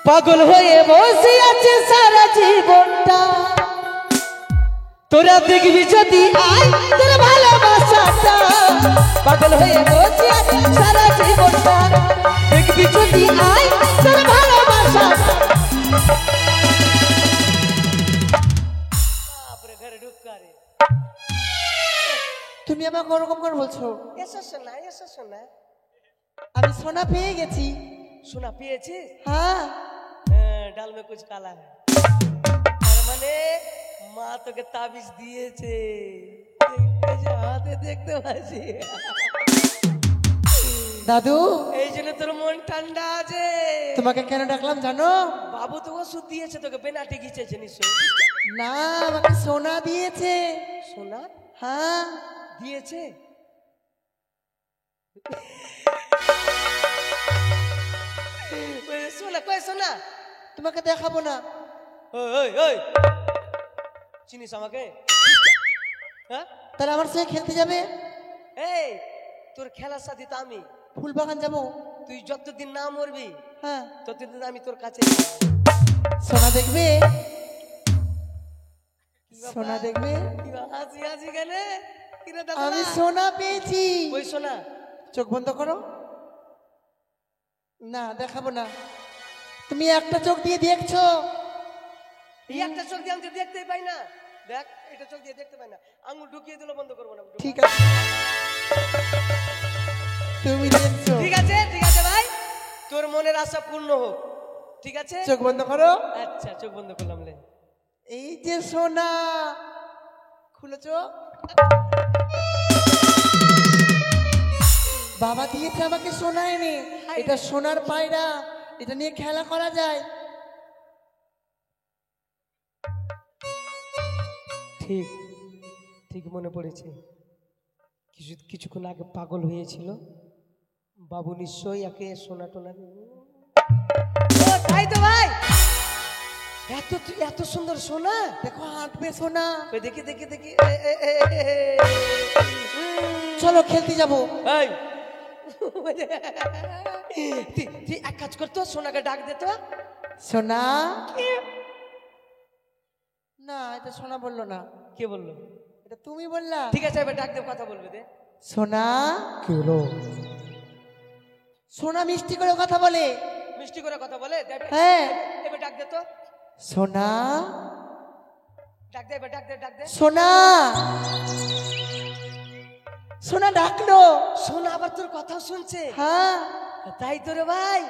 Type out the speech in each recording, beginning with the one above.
পাগল হয়ে বসে আছে সারা জীবনটা তোরা দেখবি যদি আয় তোর ভালোবাসাটা পাগল হয়ে বসে আছে সারা জীবনটা দেখবি যদি আয় তোর ভালোবাসা আপরে ঘরে ঢুকা রে তুমি আমাকে ওরকম করে বলছো এসো শোনা আমি সোনা পেয়ে গেছি সোনা পেয়েছিস হ্যাঁ ডাল মে কুছ কালা है তার মানে মা তোকে তাবিজ দিয়েছে হাতে দেখতে পাচ্ছি দাদু এই জন্য তোর মন ঠান্ডা আছে তোমাকে কেন ডাকলাম জানো বাবু তো ওষুধ দিয়েছে তোকে বেনাটি ঘিচেছে নিশ্চয় না আমাকে সোনা দিয়েছে সোনা হ্যাঁ দিয়েছে সোনা কই সোনা তোমাকে দেখাবো না ওই ওই চিনিস আমাকে হ্যাঁ তাহলে আমার সাথে খেলতে যাবে এই তোর খেলার সাথে তো আমি ফুলবাগান যাবো তুই যতদিন না মরবি হ্যাঁ ততদিন আমি তোর কাছে সোনা দেখবে সোনা দেখবে হাসি হাসি গেলে আমি সোনা পেয়েছি ওই সোনা চোখ বন্ধ করো না দেখাবো না তুমি একটা চোখ দিয়ে দেখছো এই একটা চোখ দিয়ে আমি দেখতেই পাই না দেখ এটা চোখ দিয়ে দেখতে পাই না আঙুল ঢুকিয়ে দিলে বন্ধ করবো না ঠিক আছে তুমি দেখছো ঠিক আছে ভাই তোর মনের আশা পূর্ণ হোক ঠিক আছে চোখ বন্ধ করো আচ্ছা চোখ বন্ধ করলাম লে এই যে সোনা খুলে চোখ বাবা দিয়েছে আমাকে সোনা এনে এটা সোনার পায়রা এটা নিয়ে খেলা করা যায় ঠিক ঠিক মনে পড়েছে কিছুক্ষণ আগে পাগল হয়েছিল বাবু নিশ্চয়ই একে সোনা টোনা তাই তো ভাই এত সুন্দর সোনা দেখো হাঁটবে সোনা দেখি চলো খেলতে যাবো তুই এক কাজ করতো সোনাকে ডাক দে তো সোনা না এটা সোনা বললো না কে বললো এটা তুমি বললা ঠিক আছে এবার ডাক দে কথা বলবে দে সোনা কি হলো সোনা মিষ্টি করে কথা বলে হ্যাঁ এবার ডাক দে তো সোনা ডাক দে এবার ডাক দে সোনা সোনা ডাকলো সোনা আবার তোর কথা শুনছে হ্যাঁ তাই তো রে ভাই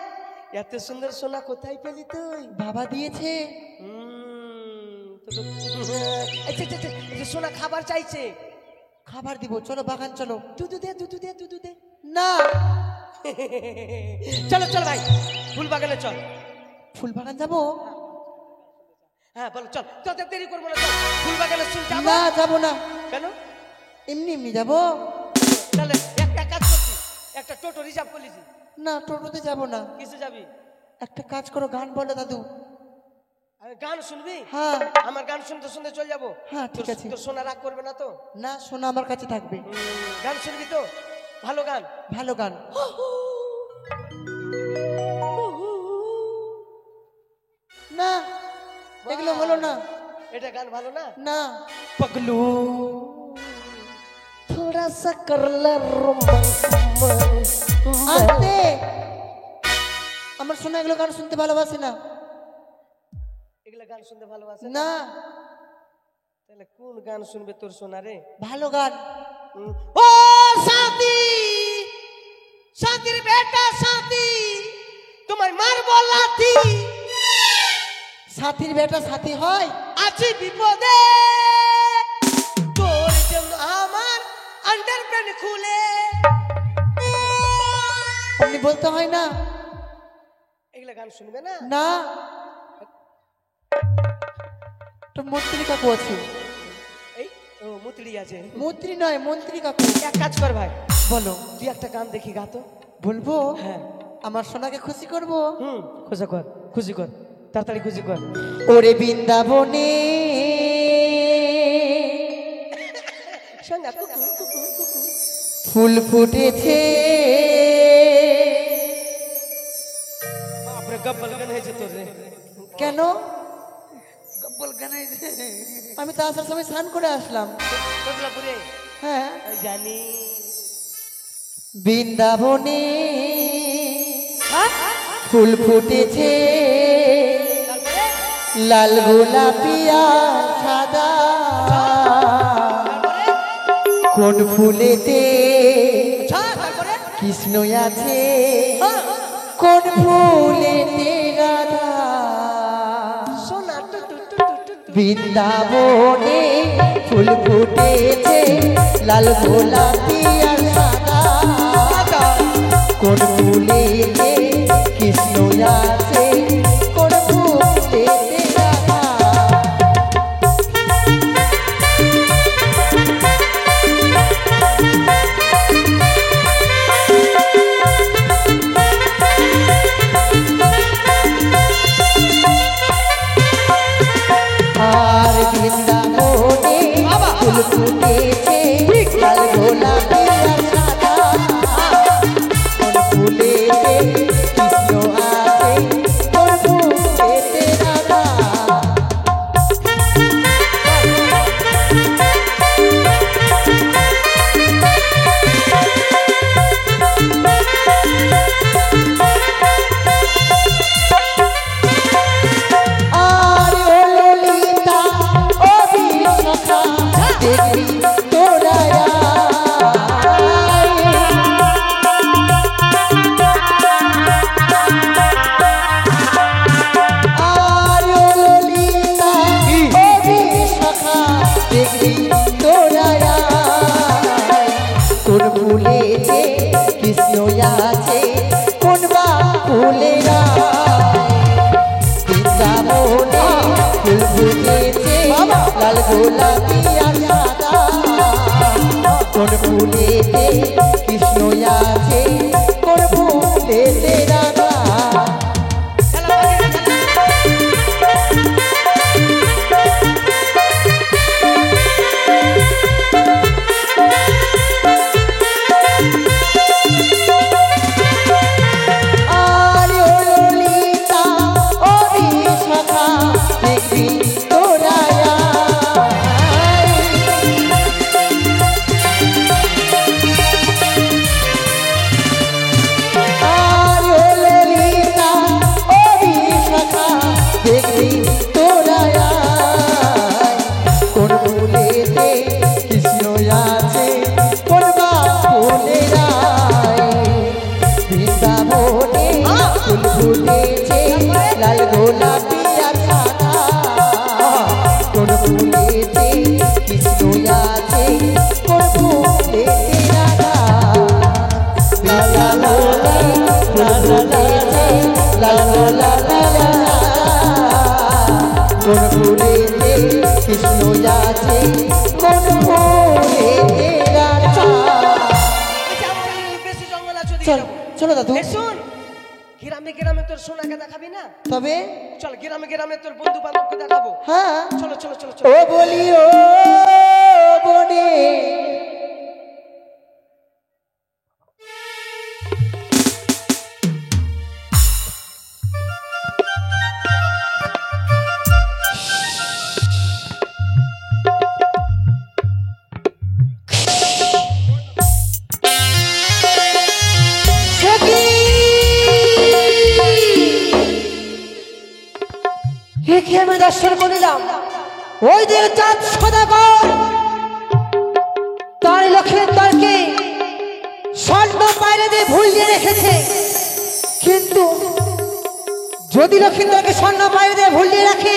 এত সুন্দর সোনা কোথায় পেলি তুই বাবা দিয়েছে সোনা খাবার চাইছে খাবার দিব চলো বাগান চলো দুধ দে না চলো ভাই ফুল বাগানে চল ফুল বাগান যাবো হ্যাঁ বলো চল তোদের দেরি করবো না চল ফুল বাগানে না যাবো না কেন এমনি যাবো তাহলে একটা কাজ করছি একটা টোটো রিজার্ভ করেছি না টোটোতে যাবো না কিসে যাবি একটা কাজ করো গান বলো দাদু গান শুনবি হ্যাঁ আমার গান শুনতে চলে যাবো হ্যাঁ ঠিক আছে তোর সোনা রাগ করবে না তো না সোনা আমার কাছে থাকবে গান শুনবি তো ভালো গান না এগুলো হলো না এটা গান ভালো না না পাগলু थोड़ा सा कर ले रोमांस আস্তে আমার সোনা এগুলো গান শুনতে ভালোবাসে না এগুলো গান শুনতে ভালোবাসে না তাহলে কোন গান শুনবে তোর সোনা রে ভালো গান ও সাথীর বেটা সাথী তোমায় মারবো লাথি সাথীর বেটা সাথী হয় আছি বিপদে তোর জন্য আমার আন্ডারপ্যান্ট খুলে আপনি বলতে হয় না এগুলা গান শুনবে না না তো মন্ত্রী কাকু আছে এই ও মন্ত্রী আছে মন্ত্রী নয় মন্ত্রী কাকু এক কাজ কর ভাই বলো তুই একটা গান দেখি গা তো বলবো হ্যাঁ আমার সোনাকে খুশি করব খুশি কর তাড়াতাড়ি খুশি কর ওরে বৃন্দাবনে ফুল ফুটেছে গব্বল গান হয়েছে তোর রে। কেন? গব্বল গান হয়েছে। আমি তো আসার সময় স্নান করে আসলাম। বদলাপুরে? হ্যাঁ জানি। বৃন্দাবনে ফুল ফুটেছে, লাল গোলাপি আর সাদা। কোন ফুলেতে কৃষ্ণ আছে, কোন ফুলেতে রাধা। বৃন্দাবনে ফুল ফুটেছে, লাল গোলাপি আর সাদা। কোন ফুলেতে কৃষ্ণ আছে, কোন ফুলেতে রাধা। আর বৃন্দাবনে ফুল ফুটেছে, লাল গোলাপি আর সাদা। কোন ফুলেতে কৃষ্ণ আছে, কোন ফুলেতে রাধা। আর ও ললিতা ও বিশাখা, দেখবি তোরা আয়। আর ও ললিতা ও বিশাখা, দেখবি তোরা আয়। কোন ফুলেতে কৃষ্ণ আছে, কোন বা ফুলেরা। বৃন্দাবনে ফুল ফুটেছে, লাল গোলাপি আর সাদা। কোন ফুলেতে কৃষ্ণ আছে, কোন ফুলেতে রাধা। আর ও ললিতা ও বিশাখা, দেখবি তোরা আয়। আর ও ললিতা ও বিশাখা, দেখবি তোরা আয়। কোন ফুলেতে কৃষ্ণ আছে, কোন বা ফুলেরা। বৃন্দাবনে ফুল ফুটেছে, লাল গোলাপি আর সাদা। কোন ফুলেতে কৃষ্ণ আছে, কোন ফুলেতে রাধা। বৃন্দাবনে ফুল ফুটেছে, লাল গোলাপি আর সাদা। কোন ফুলেতে কৃষ্ণ আছে, কোন ফুলেতে রাধা। বেশি জঙ্গল আছে ওদিকে চল যাবো। চলো দাদু। এই শোন, গ্রামে গ্রামে তোর সোনাকে দেখাবি না? তবে চল গ্রামে গ্রামে তোর বন্ধু বান্ধবকে দেখাবো। হ্যাঁ, চলো চলো চলো ও চলো। বলি ও বনে, দেখে আমি দর্শন করিলাম ওই দিন চাঁদ সদাগর তার লক্ষ্মীন্দরকে স্বর্ণ পায়রে দিয়ে ভুলিয়ে রেখেছে। কিন্তু যদি লক্ষ্মীন্দরকে স্বর্ণ পায়রে দিয়ে ভুলিয়ে রাখে,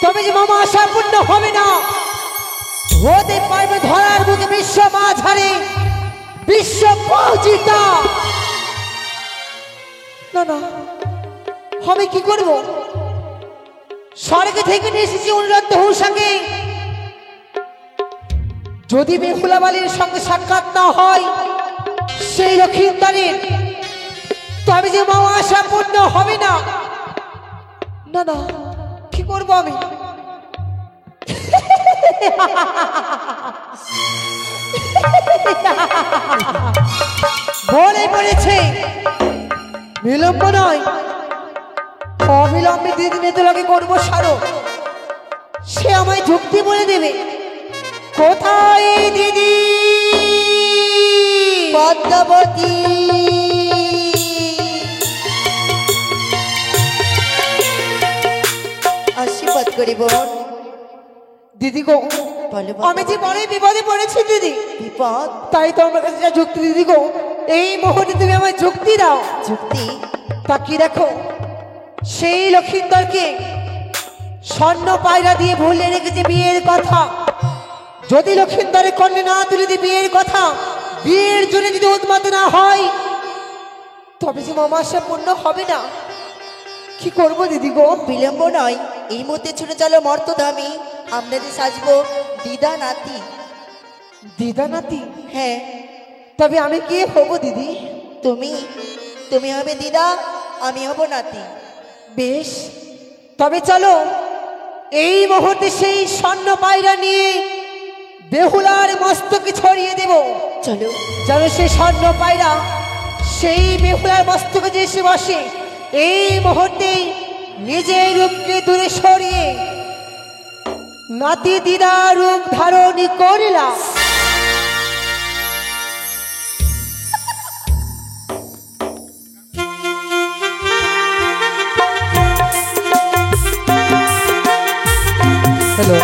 তবে যে মামা আশা পূর্ণ হবে না। হতে পারবে ধরার বুকে বিশ্ব মাঝারে বিশ্ব পৌঁছিতা। না না, আমি কি করব? স্বর্গ থেকে নিয়ে এসেছি অনুরাধ হুসাকে। যদি বেহুলাবালির সঙ্গে সাক্ষাৎ না হয় সেই লক্ষ্মীন্দরের, তবে যে মামা আশা পূর্ণ হবে না। না না, কি করব আমি? বলে পড়েছে, বিলম্ব নয়, অবিলম্বে দিদি নেতলাকে করবো সারো। সে আমায় যুক্তি বলে দেবে। কোথায় দিদি পদ্মাবতী? আশীর্বাদ করি বোন। দিদি গো, বলো আমি যে বড়ই বিপদে পড়েছি দিদি। বিপদ? তাই তো আমার কাছে যা যুক্তি দিদি গো, এই মুহূর্তে তুমি আমায় যুক্তি দাও। যুক্তি? তাকিয়ে দেখো, সেই লক্ষিন্দরকে স্বর্ণ পায়রা দিয়ে ভুলিয়ে রেখেছে বিয়ের কথা। যদি লক্ষিন্দরের কন্যা না তুলে দিয়ে বিয়ের কথা, বিয়ের জন্য যদি উন্মত না হয়, তবে যে মামা আশা পূর্ণ হবে না। কি করবো দিদি গো? বিলম্ব নয়, এই মুহূর্তে ছুটে চলো মর্তধামে। আমরা যে সাজবো দিদা নাতি। দিদা নাতি? হ্যাঁ। তবে আমি কে হব দিদি? তুমি হবে দিদা, আমি হব নাতি। বেশ, তবে চলো এই মুহূর্তে সেই স্বর্ণ পায়রা নিয়ে বেহুলার মস্তকে ছড়িয়ে দেব। চলো। যেন সেই স্বর্ণ পায়রা সেই বেহুলার মস্তকে যে এসে বসে, এই মুহূর্তে নিজের রূপকে দূরে সরিয়ে নাতি দিদা রূপ ধারণ করিলাম। হ্যালো,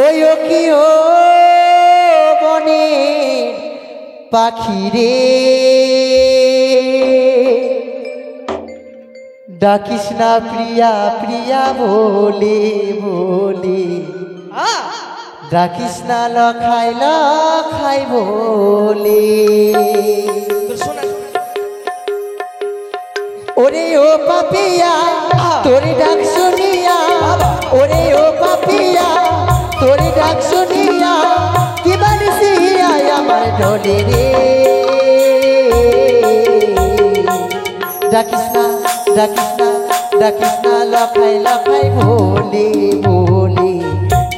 ওই ও কি ও বনে পাখি রে, ডাকিস না প্রিয়া প্রিয়া বলে বলে, ডাকিস না লখাই বলে। ওরে ও পাপিয়া তোর ডাক শুনিয়া, ওরে ও পাপিয়া তোর ডাক শুনিয়া, কি বানিসিয়া আমার ডলে রে। ডাকিস না ডাকিস না ডাকিস না লখাই বলে বলে,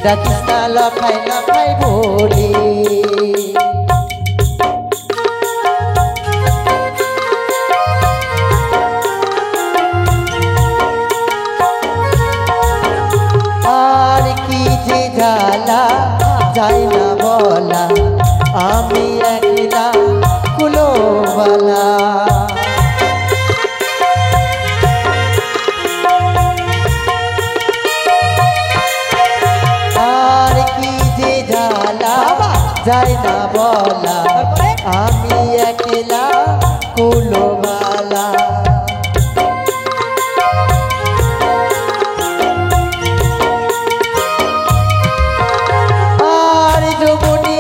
ডাকিস না লখাই বলে। আর কি যে জ্বালা যায় না বলা, আমি একলা কুলোবালা। আর কি যে জ্বালা যায় না বলা, আমি একলা কুলোবালা। আর যৌবনে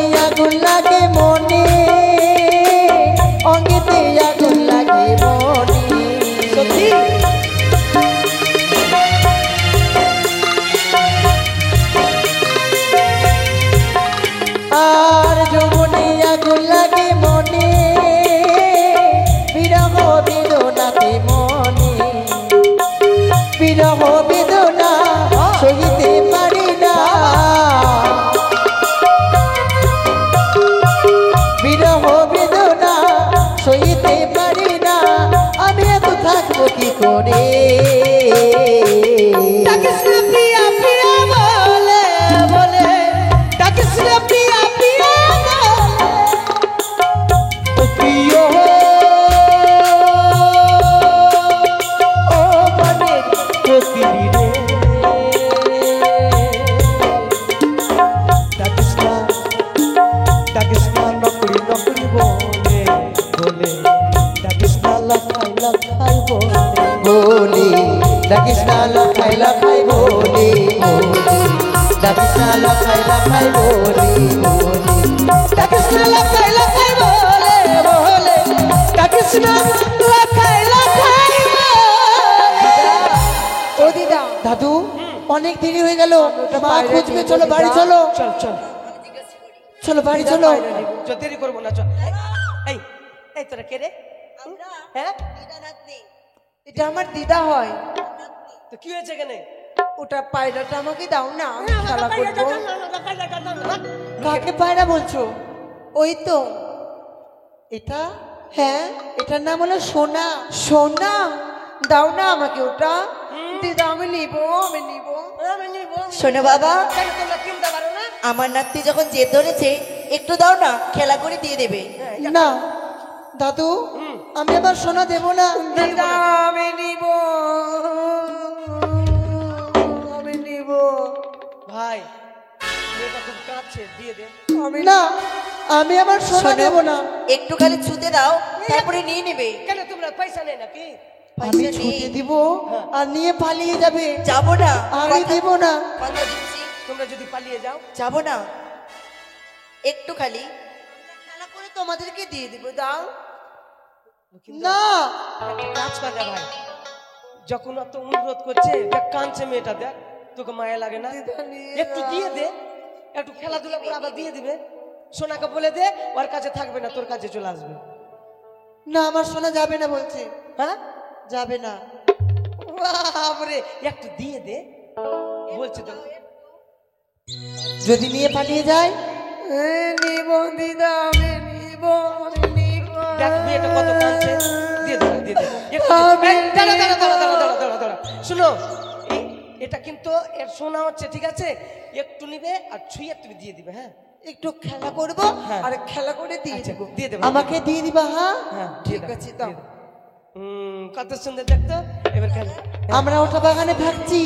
আগুন লাগে মনে, বিরহ বেদনাতে মনে, বিরহ বেদনা সহিতে পারি না, বিরহ বেদনা সহিতে পারি না, আমি এত থাকবো কি করে। প্রিয়া প্রিয়া বলে বলে, ডাকিস না প্রিয়া প্রিয়া বলে, প্রিয় ও মানে কোকিলি রে। ডাকিস না নকরি নকরি বলে বলে, ডাকিস না লখাই বলে, ডাকিস না লখাই বলে বলে, ডাকিস না লখাই বলে বলে, ডাকিস না লখাই বলে বলে, ডাকিস না লখাই বলে। ও দিদা দাদু, অনেক দেরি হয়ে গেল, মা খুঁজবে, চলো বাড়ি চলো। চল চল চলো বাড়ি চলো। দেরি করবো না, চল। এই এই তোরা কে রে? হ্যাঁ, এটা আমার দিদা হয়। তো কি হয়েছে এখানে? ওটা পায়রাটা আমাকে দাও না, আমি খেলা করবো। কাকে পায়রা বলছো? ওই তো এটা। হ্যাঁ, এটার নাম হলো সোনা। সোনা দাও না আমাকে ওটা দিদা, আমি নিব। আমি নিব। শোনো বাবা, কেন তোমরা কিনতে পারো না? আমার নাতি যখন জেদ ধরেছে একটু দাও না, খেলা করে দিয়ে দেবে। না দাদু, আমি আবার সোনা দেব না। দিদা, আমি নিব। ভাই মেয়েটা খুব কাঁদছে, দিয়ে দে। না, আমি আবার সোনা শোনো, দেব না। একটু খালি ছুতে দাও, তারপরে নিয়ে নেবে। কেন তোমরা পয়সা নেই নাকি? আমি পয়সা ছুটে নেই, দিব আর নিয়ে পালিয়ে যাবে। যাবো না, আমি দিব না। কথা দিচ্ছি, তোমরা যদি পালিয়ে যাও, যাবো না। একটু খালি খেলা করে তোমাদেরকে দিয়ে দিব, দাও। না, একটা কাজ কর না ভাই, যখন অত অনুরোধ করছে, দেখ কাঁদছে মেয়েটা, দেখ তোকে মায়া লাগে না? একটু দিয়ে দে, একটু খেলাধুলা করে আবার দিয়ে দিবে। সোনাকে বলে দে ওর কাছে থাকবে না, তোর কাছে চলে আসবে। না, আমার সোনা যাবে না বলছে। হ্যাঁ, যাবে না। বাপরে, একটু দিয়ে দে বলছে তো। যদি নিয়ে পালিয়ে যায়, নিব দিদা, আমি নিব। দেখ মেয়েটা কত কাঁদছে, দিয়ে দে, দিয়ে দে। শুনো, এটা কিন্তু এর সোনা হচ্ছে, ঠিক আছে? একটু নিবে আর ছুঁয়ে তুমি দিয়ে দিবে। হ্যাঁ, একটু খেলা করব হ্যাঁ। আর খেলা করে দিয়ে আচ্ছা, দেবো। দিয়ে দেবো। আমাকে দিয়ে দিবা? হ্যাঁ, হ্যাঁ, ঠিক দিয়ে দাও, আছে, দিয়ে দাও। দাও। কত সুন্দর দেখতো। এবার খেলো। আমরা ওটা বাগানে থাকছি।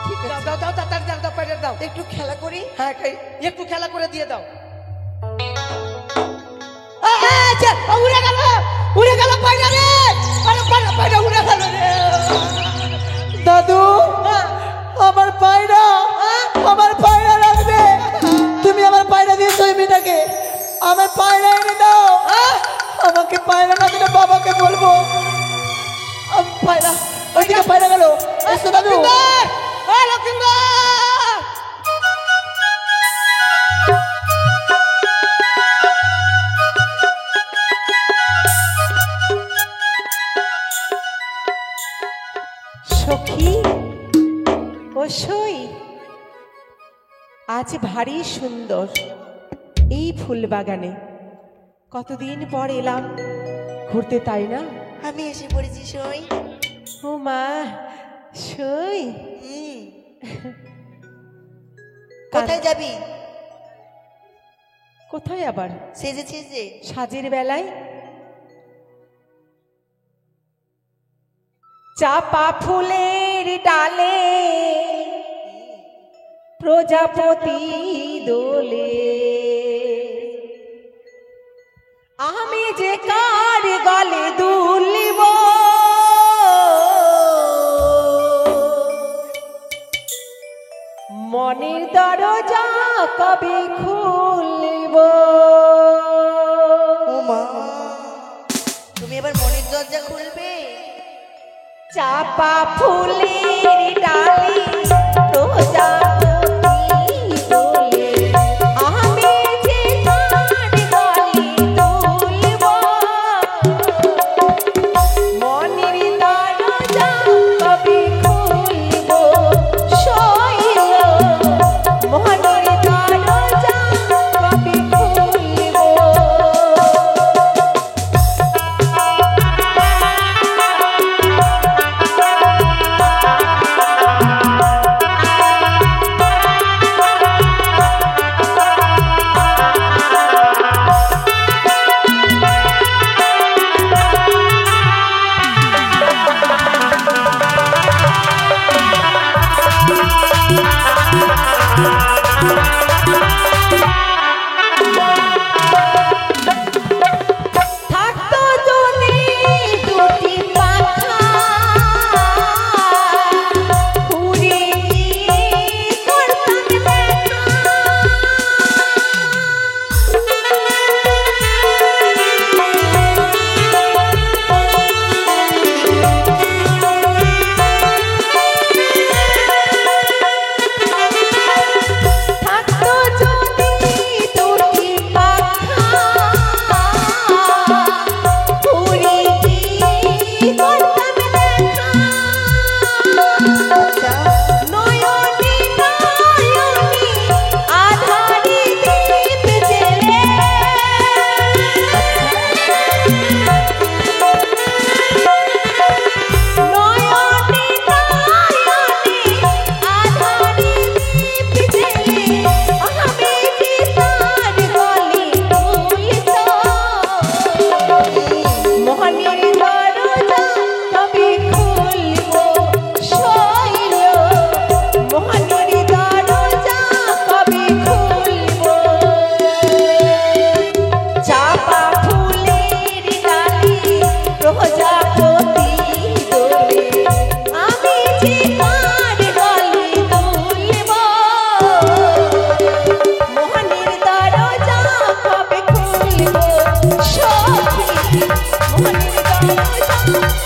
ঠিক দাও আছে, দাও দাও, তাড়াতাড়ি দাও, দাও, পাইরে দাও। একটু খেলা করি। হ্যাঁ, একটু খেলা করে দিয়ে দাও। উড়ে গেল, উড়ে গেল পায়রা রে। আরে পায়রা উড়ে গেল রে। দাদু, আমার পায়রা, আমার পায়রা লাগবে। তুমি আমার পায়রা দিয়েছো এই মেয়েটাকে, আমার পায়রা এনে দাও। আমাকে পায়রা না দিলে বাবাকে বলবো। পায়রা, ওইদিকে পায়রা গেল। এসো দাদু। সখী ও সই, আজ ভারী সুন্দর এই ফুল বাগানে। কতদিন পর এলাম ঘুরতে, তাই না? আমি এসে পড়েছি সই। ও মা সই, কোথায় যাবি? কোথায় আবার? সেজেছিস যে? সাজের বেলায় চাপা ফুলের ডালে প্রজাপতি দোলে, আমি যে কার গলে দুলিব, মনের দরজা কবে খুলব। ও মা, তুমি এবার মনের দরজা খুলবে? চাপা ফুলের ডালি প্রজাপতি দোলে, আমি যে কার গলে দুলিব, মনের দরজা কবে খুলব। শৈল মনের দরজা কবে খুলব।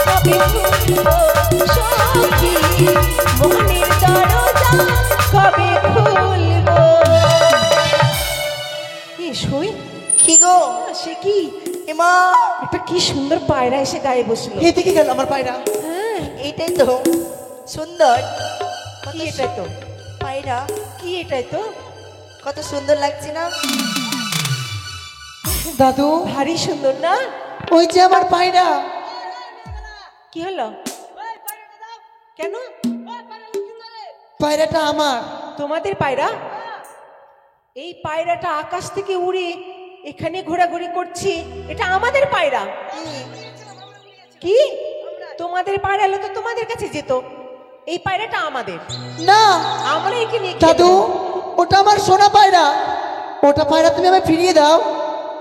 কবে খুলবো সখী মনের দরজা কবে খুলবো? সই কি গো? সে কি এমা, একটা কি সুন্দর পায়রা এসে গায়ে বসলো। এদিকে গেল আমার পায়রা। হ্যাঁ, এটাই তো সুন্দর। কি এটাই তো? পায়রা কি এটাই তো? কত সুন্দর লাগছে না? দাদু, ভারী সুন্দর না? ওই যে আমার পায়রা। কি হলো? কেন? পায়রাটা আমার। তোমাদের পায়রা? এই পায়রাটা আকাশ থেকে উড়ে এখানে ঘোরাঘুরি করছে, এটা আমাদের পায়রা। কি তোমাদের পায়রা হলে তো তোমাদের কাছে যেত, এই পায়রাটা আমাদের না আমরা একে নিয়ে দাদু, ওটা আমার সোনা পায়রা। ওটা পায়রা তুমি আমায় ফিরিয়ে দাও।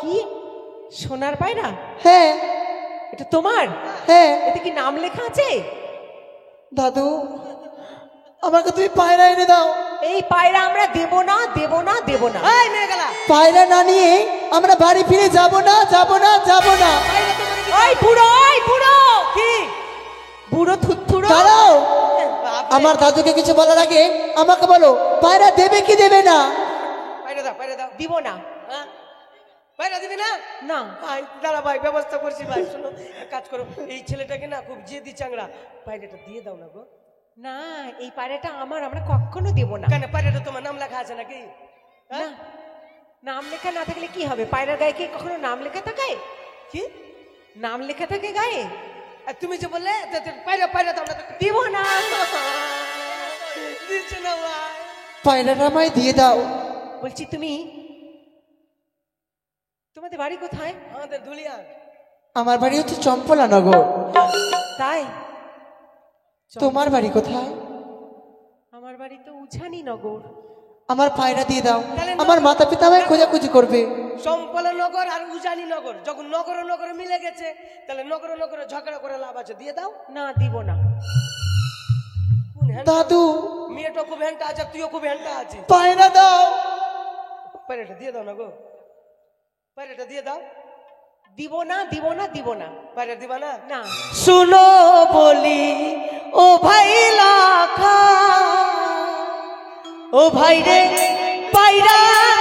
কি সোনার পায়রা? হ্যাঁ এটা তোমার? হ্যাঁ। এতে কি নাম লেখা আছে? দাদু, আমাকে তুমি পায়রা এনে দাও। এই পায়রা আমরা দেব না, দেব না, দেব না। পায়রা না নিয়ে আমরা বাড়ি ফিরে যাব না, যাব না, যাব না। ওই বুড়ো, ওই বুড়ো, কি বুড়ো থুতথুড়ো? দাঁড়াও, আমার দাদুকে কিছু বলার আগে আমাকে বলো, পায়রা দেবে কি দেবে না? পায়রা দাও, পায়রা দাও। দিব না। হ্যাঁ? পায়রা দিবি না? না ভাই দাঁড়া ভাই, ব্যবস্থা করছি ভাই। শোনো, এক কাজ করো, এই ছেলেটাকে না খুব জেদি চাংড়া, পায়রাটা দিয়ে দাও না গো। না, এই পায়রাটা আমার, আমরা কখনো দেব না। কেন, পায়রাটা তোমার নাম লেখা আছে নাকি? না, নাম লেখা না থাকলে কি হবে? পায়রার গায়ে কি কখনো নাম লেখা থাকে? কি নাম লেখা থাকে গায়ে? আর তুমি যে বললে পায়রা, পায়রা দাও না তো। দিব না। দিচ্ছে না ভাই। পায়রাটা আমায় দিয়ে দাও। বলছি তুমি, তোমাদের বাড়ি কোথায়? আমাদের ধুলিয়ান। আমার বাড়ি হচ্ছে চম্পলা নগর। তাই? তোমার বাড়ি কোথায়? আমার বাড়ি তো উঝানি নগর। আমার পায়রা দিয়ে দাও, তাহলে আমার মাতা পিতা আমায় খোঁজাখুঁজি করবে। সম্পলা নগর আর উজানি নগর, যখন নগর নগর মিলে গেছে, তাহলে নগর নগরে ঝগড়া করে লাভ আছে, দিয়ে দাও। না, দিব না। কোন হ্যান্ড? দাদু, মেয়েটা খুব হ্যান্ডটা আছে, তুইও খুব হ্যান্ডটা আছিস। পায়রা দাও। পায়রাটা দিয়ে দাও না গো, পায়রাটা দিয়ে দাও। দিব না, দিব না, দিব না। পায়রা দিবা না? না। শুনো বলি ও ভাই লাখা, ও ভাই রে, পায়রা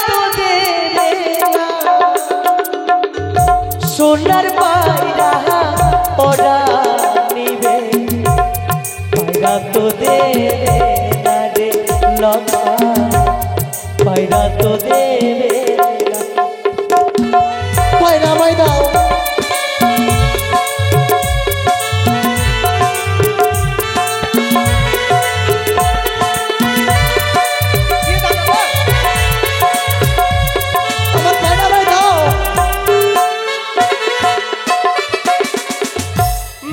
তো দেবে না, সোনার পায়রা ওরা নিবে, পায়রা তো দেবে না রে লাখা, পায়রা তো দেবে না। পায়রা আমায় দাও। আমার পায়রা আমায় দাও।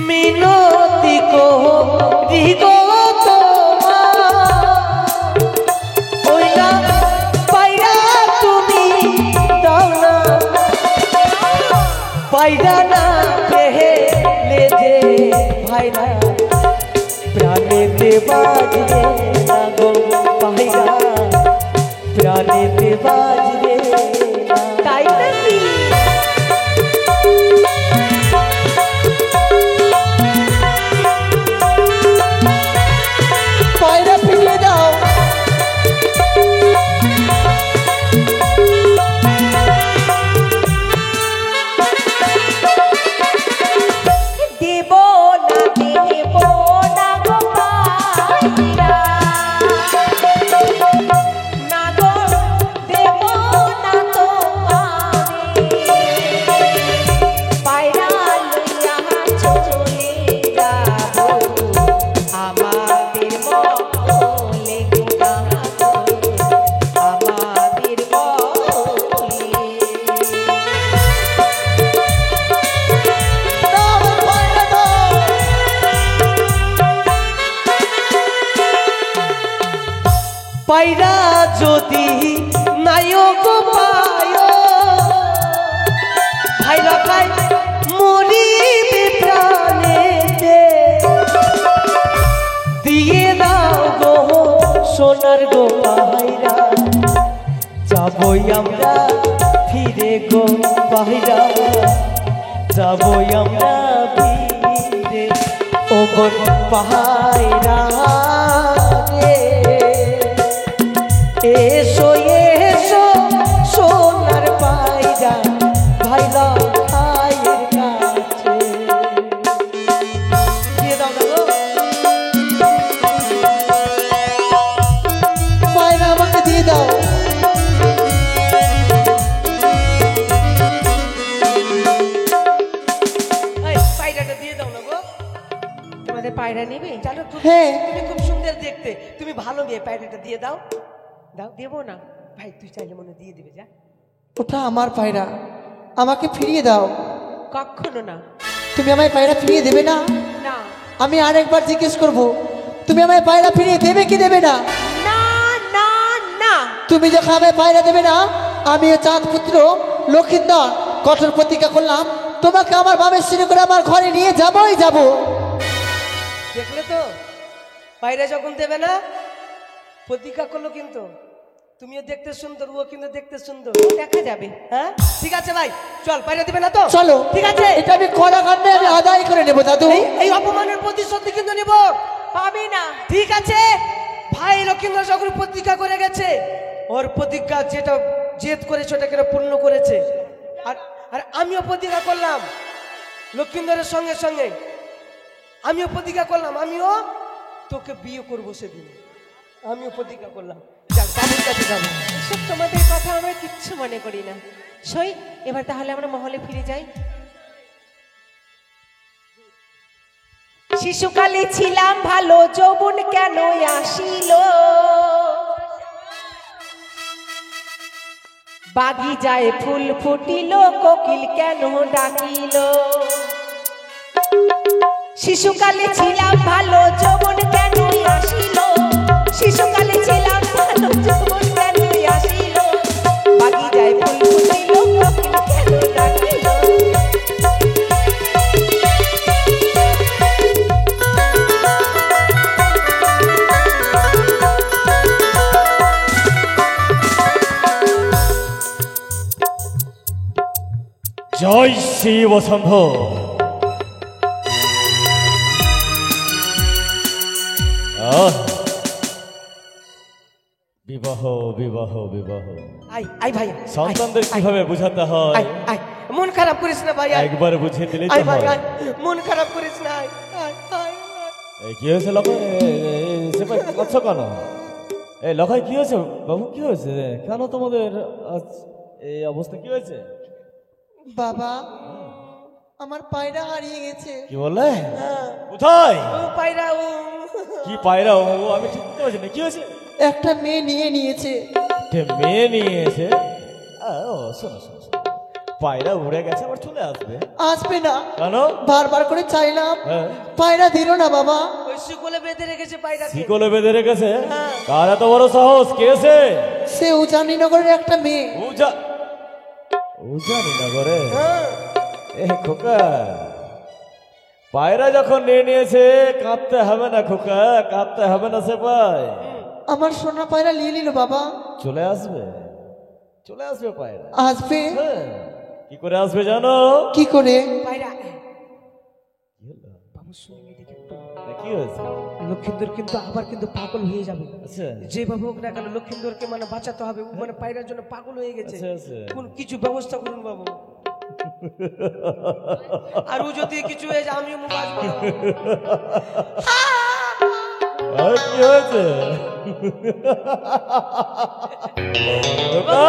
মিনতি করি গো তোমার, ওই না পায়রা তুমি দাও না, পায়রা না পেলে যে ভাইরা, প্রাণেতে বাজবে না গো পায়রা, প্রাণেতে বাজবে না। তাই নাকি? পায়রা ফিরিয়ে দাও। দেব না, দেব না গো পায়রা, না গো দেব না তোমারে, পায়রা লইয়া চলে যাব আমাদের মহলে গো, আমাদের মহলে। দাও, পায়রা দাও। পায়রা যদি নায়ক পায়, ভাইরা খাই মরিবে প্রাণেতে, দিয়ে দাও গো সোনার গো পায়রা, যাবই আমরা ফিরে গো পায়রা, যাবই আমরা ফিরে। ও মোর পায়রা রে, এসো এসো সোনার পায়রা ভাইলা খায়ের কাছে। দিয়ে দাও না গো। পায়রা আমাকে দিয়ে দাও। এই পায়রাটা দিয়ে দাও না গো। তোমাদের পায়রা নেবে? জানো তুমি হ্যাঁ। তুমি খুব সুন্দর দেখতে, তুমি ভালো মেয়ে, পায়রাটা দিয়ে দাও। দাও, দেবো না। ভাই তুই চাইলে মনে দিয়ে দিবে, যা। ওটা আমার পায়রা, আমাকে ফিরিয়ে দাও। কখনো না। তুমি আমায় পায়রা ফিরিয়ে দেবে না? না আমি আরেকবার জিজ্ঞেস করব, তুমি আমায় পায়রা ফিরিয়ে দেবে কি দেবে না? না না না। তুমি যখন আমায় পায়রা দেবে না, আমি চাঁদ পুত্র লক্ষিন্দর কঠোর প্রতিজ্ঞা করলাম, তোমাকে আমার বামের সিঁড়ি করে আমার ঘরে নিয়ে যাবই যাব। দেখলে তো, পায়রা যখন দেবে না প্রতিজ্ঞা করলো, কিন্তু তুমিও দেখতে সুন্দর, ও কিন্তু দেখতে সুন্দর। দেখা যাবে। হ্যাঁ ঠিক আছে ভাই, চল। পায়রা দিবে না তো? চলো, ঠিক আছে। এটা আমি কড়া কাণ্ডে আমি আদায় করে নেবো দাদু। এই অপমানের প্রতিশোধ কিন্তু নেব। পাবে না। ঠিক আছে ভাই, লক্ষিন্দর যখন প্রতিজ্ঞা করে গেছে, ওর প্রতিজ্ঞা যেটা জেদ করেছে ওটাকে পূর্ণ করেছে। আর আর আমিও প্রতিজ্ঞা করলাম লক্ষিন্দরের সঙ্গে সঙ্গে, আমিও প্রতিজ্ঞা করলাম আমিও তোকে বিয়ে করবো সেদিন। আমিও প্রতিজ্ঞা করলাম, যাক বাবুর কাছে যাবো। সব তোমাদের কথা আমরা কিচ্ছু মনে করি না। সই, এবার তাহলে আমরা মহলে ফিরে যাই। শিশুকালে ছিলাম ভালো, যৌবন কেন আসিল, বাগিচায় ফুল ফুটিল, কোকিল কেন ডাকিল। শিশুকালে ছিলাম ভালো, যৌবন কেন আসিল, শিশুকালে ছিলাম ভালো, যৌবন কেন আসিল, বাগিচায় ফুল ফুটিল, কোকিল কেন ডাকিল। জয় শিব শম্ভ। বিবাহ বিবাহ বিবাহ, আই আই ভাই, সন্তানদের কিভাবে বোঝাতে হয় আই আই, মন খারাপ করিস না ভাই, আয়। একবার বুঝিয়ে দিলেই আয় তো ভাই, হয়। আয়, মন খারাপ করিস না, আয় আয় আয় আয়। এই কি হয়েছে লখাই? সে ভাই কাঁদছো কেন? এই লখাই কি হয়েছে বাবু, কি হয়েছে? কেন তোমাদের আজ এই অবস্থা, কি হয়েছে? বাবা, আমার পায়রা হারিয়ে গেছে। কি বললে? কোথায়? ও পায়রা, ও কি পায়রা? ও আমি ঠিক বুঝতে পারছি না, কি হয়েছে? একটা মেয়ে নিয়ে নিয়েছে। মেয়ে নিয়ে এসে ও শোনো শোনো শোনো, পায়রা উড়ে গেছে, আবার চলে আসবে। আসবে না, কেন? বারবার করে চাইলাম, হ্যাঁ। পায়রা দিল না বাবা। ওই শিকলে বেঁধে রেখেছে পায়রাকে। শিকলে বেঁধে রেখেছে? কার এত বড় সাহস? কে সে? সে উজানিনগরের একটা মেয়ে। উজানিনগরে? এ খোকা, পায়রা যখন নিয়ে নিয়েছে কাঁদতে হবে না খোকা, কাঁদতে হবে না। সে পায় আমার সোনা পায়রা নিয়ে নিল বাবা। চলে আসবে, চলে আসবে পায়রা। আসবে? হ্যাঁ। কি করে আসবে জানো? কি করে? পায়রা কি হলো? বাবু শুনে দেখে একটু, কি হয়েছে? লক্ষিন্দর কিন্তু আবার কিন্তু পাগল হয়ে যাবে। আচ্ছা যেভাবে হোক না কেন লক্ষিন্দরকে মানে বাঁচাতে হবে। ও মানে পায়রার জন্য পাগল হয়ে গেছে। আচ্ছা, আচ্ছা। কোন কিছু ব্যবস্থা করুন বাবু। আর ও যদি কিছু হয়ে যায় আমিও মুখ আসবো না। আর কি হয়েছে? খোকা!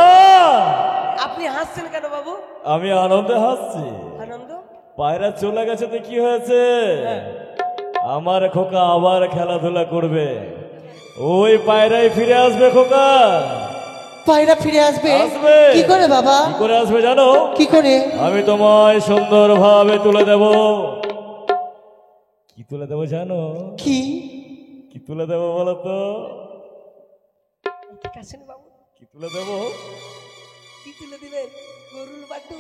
আপনি হাসছেন কেন বাবু? আমি আনন্দে হাসছি। আনন্দ? পায়রা চলে গেছে তো কি হয়েছে? আমার খোকা আবার খেলাধুলা করবে, ওই পায়রাই ফিরে আসবে খোকা। পায়রা ফিরে আসবে? আসবে। কি করে বাবা? কি করে আসবে জানো? কি করে? আমি তোমায় সুন্দর ভাবে তুলে দেব। কি তুলে দেবো জানো? কি? কি তুলে দেবো বলো তো? ঠিক আছেন বাবু? কি তুলে দেবো? কি তুলে দিবেন? গরুর বাটু?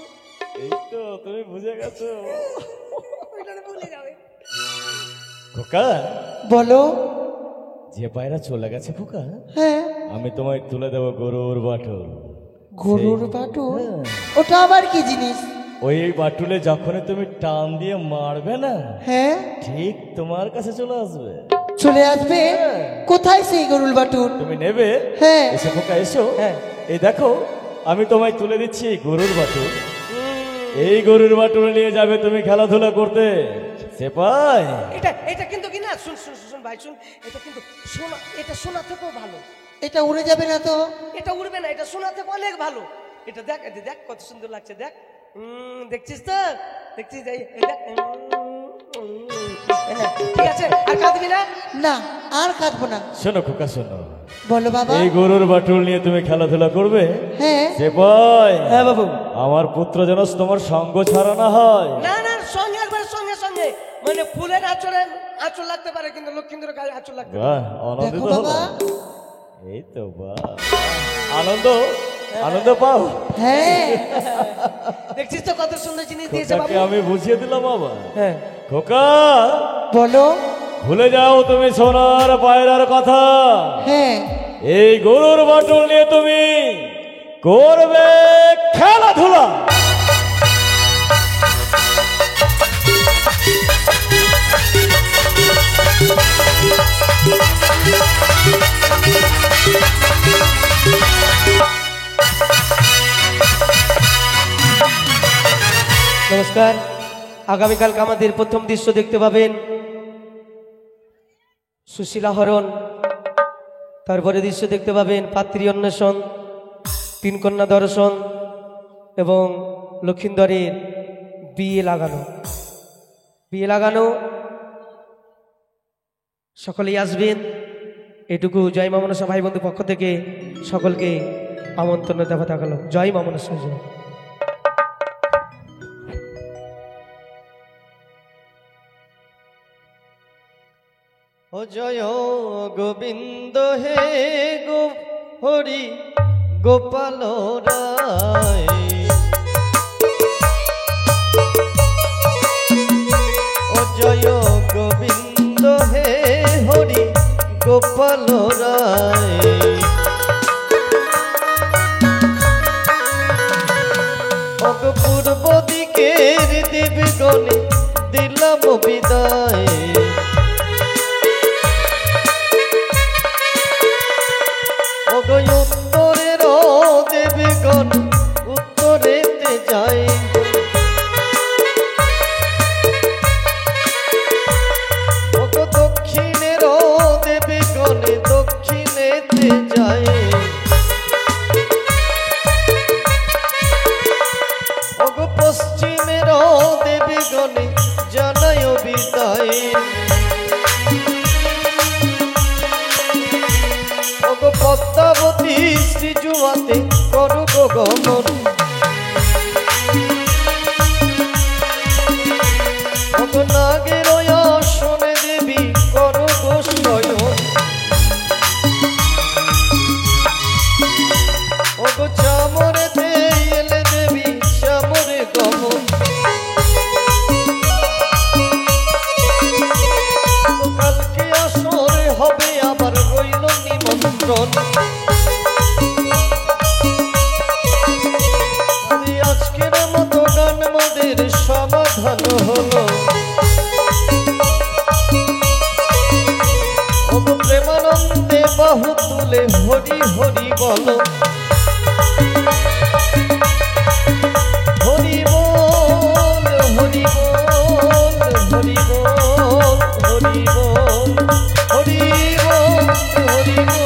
এই তো তুমি বুঝে গেছো। ওইটা ভুলে যাবে। খোকা, বলো। যে পায়রা চলে গেছে খোকা, হ্যাঁ। আমি তোমায় তুলে দেবো গরুর বাটুল। গরুর বাটুল? হ্যাঁ। ওটা আবার কি জিনিস? ওই বাটুলে যখনই তুমি টান দিয়ে মারবে না, হ্যাঁ ঠিক তোমার কাছে চলে আসবে। চলে আসবে? কোথায় সেই গরুল বাটুল? তুমি নেবে? হ্যাঁ। এসে খোকা এসো। এই দেখো আমি তোমায় তুলে দিচ্ছি এই গরুর বাটুল। এই গরুর বাটুল নিয়ে যাবে তুমি খেলাধুলা করতে। সেপাই এটা এটা কিন্তু কি না, শুন শুন শুন ভাই শুন, এটা কিন্তু সোনা, এটা সোনা থেকেও ভালো। এটা উড়ে যাবে না তো? এটা উড়বে না, এটা সোনা থেকে অনেক ভালো। এটা দেখ, এই দেখ কত সুন্দর লাগছে, দেখ। দেখছিস তো, দেখছিস এই দেখ। ঠিক আছে, আর কাঁদবি না? না আর কাঁদবো না। শোনো খোকা শোনো, বলো বাবা। এই গরুর বাটুল নিয়ে তুমি খেলাধুলা করবে। হ্যাঁ সেপাই হ্যাঁ বাবু। আমার পুত্র যেন তোমার সঙ্গ ছাড়া না হয়। না না, সঙ্গে একবার সঙ্গে সঙ্গে, মানে ফুলের আঁচল লাগতে পারে কিন্তু লক্ষ্মীদের গায়ে আঁচল লাগতে পারে। বাহ, আনন্দিত দেখো হলো। বাবা। এই তো বাহ, আনন্দ আনন্দ পাও। হ্যাঁ দেখছিস তো কত সুন্দর জিনিস দিয়েছে বাবু। খোকাকে আমি বুঝিয়ে দিলাম বাবা। হ্যাঁ খোকা বলো। ভুলে যাও তুমি সোনার পায়রার কথা। হ্যাঁ এই গরুর বাটুল নিয়ে তুমি করবে খেলাধুলা। নমস্কার, আগামীকালকে আমাদের প্রথম দৃশ্য দেখতে পাবেন সুশীলা হরণ, তারপরে দৃশ্য দেখতে পাবেন পাত্রী অন্বেষণ, তিন কন্যা দর্শন এবং লক্ষিন্দরের বিয়ে লাগানো। সকলেই আসবেন, এটুকু জয় মা মনসা ভাই বন্ধু পক্ষ থেকে সকলকে আমন্ত্রণ দেওয়া থাকলো। জয় মা মনসা জয়। ও জয় গোবিন্দ হে গো হরি গোপাল রায়, ও জয় গোবিন্দ হে হরি গোপাল রায়। পূর্ব দিকের দেবগণে দিলাম বিদায়, উত্তরের দেবগণ উত্তরেতে যায়, দক্ষিণের দেবগণে দক্ষিণেতে যায়, পশ্চিমের দেবগণে জানায় বিদায়, পদ্মাবতী শ্রীজুয়াতে করুক গমন, নাগের আসনে দেবী করুক শয়ন, চামরেতে এলে দেবী চামরে গমন, কালকে আসরে হবে আবার রইল নিমন্ত্রণ, আজকের মতো গান মোদের সমাধান হলো, প্রেমানন্দে বাহু তুলে হরি হরি বলো, হরি বল হরি বল হরি বল হরি বল হরি বল হরি বল।